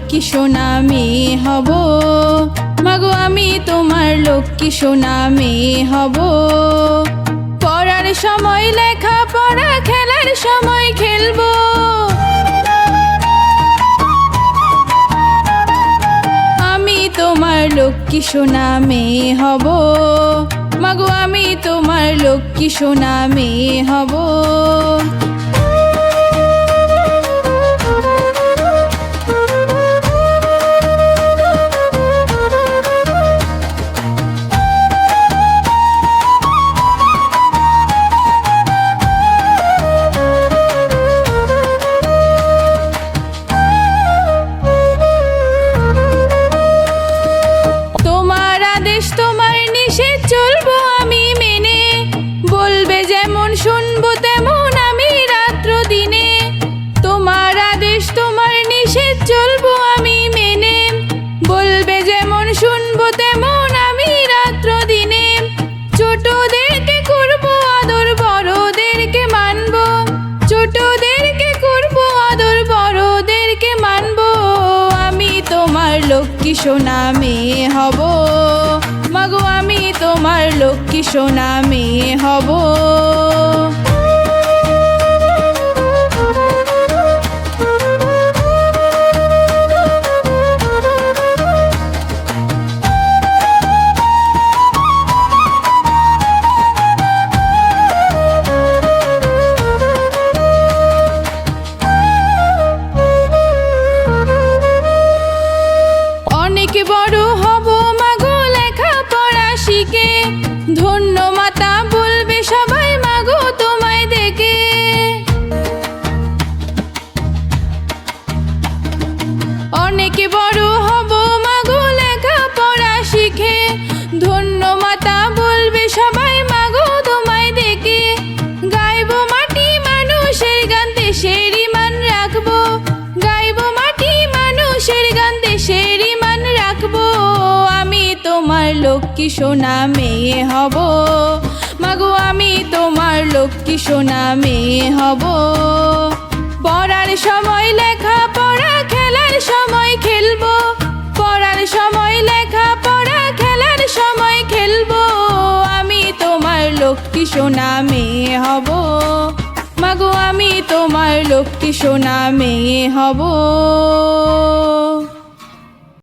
লক্ষ্মী সোনা মেয়ে হব, মাগো আমি তোমার লক্ষ্মী সোনা মেয়ে হব। পড়ার সময় লেখা পড়া, খেলার সময় খেলবো, আমি তোমার লক্ষ্মী সোনা মেয়ে হব, মাগো আমি তোমার লক্ষ্মী সোনা মেয়ে হব। তোমার আদেশ তোমার নিষেধ চলবো আমি মেনে, বলবে যেমন শুনবো তেমন আমি রাত্র দিনে। তোমার আদেশ তোমার নিষেধ চলবো আমি মেনে, বলবে যেমন শুনবো তেমন আমি রাত্র দিনে। ছোটদেরকে করবো আদর, বড়দেরকে মানবো, ছোটদেরকে করবো আদর, বড়দেরকে মানবো, আমি তোমার লক্ষ্মী সোনা মেয়ে হব, মাগো আমি তোমার লক্ষ্মী সোনা মেয়ে হব। অনেক বড় হব মাগো লেখা পড়া শিখে, ধন্য মাতা বলবে সবাই মাগো তোমায় দেখে। অনেক বড় হব মাগো লেখা পড়া শিখে, ধন্য মাতা বলবে সবাই মাগো তোমায় দেখে। গাইবো মাটি মানুষের গান, দেশেরই মান রাখবো, গাইবো মাটি মানুষের গান, দেশেরই মান রাখবো, আমি তোমার লক্ষ্মী সোনা মেয়ে হব, মাগো আমি তোমার লক্ষ্মী সোনা মেয়ে হব। পড়ার সময় লেখা পড়া, খেলার সময় খেলবো, পড়ার সময় লেখা পড়া, খেলার সময় খেলবো, আমি তোমার লক্ষ্মী সোনা মেয়ে হব, মাগো আমি তোমার লক্ষ্মী সোনা মেয়ে হব।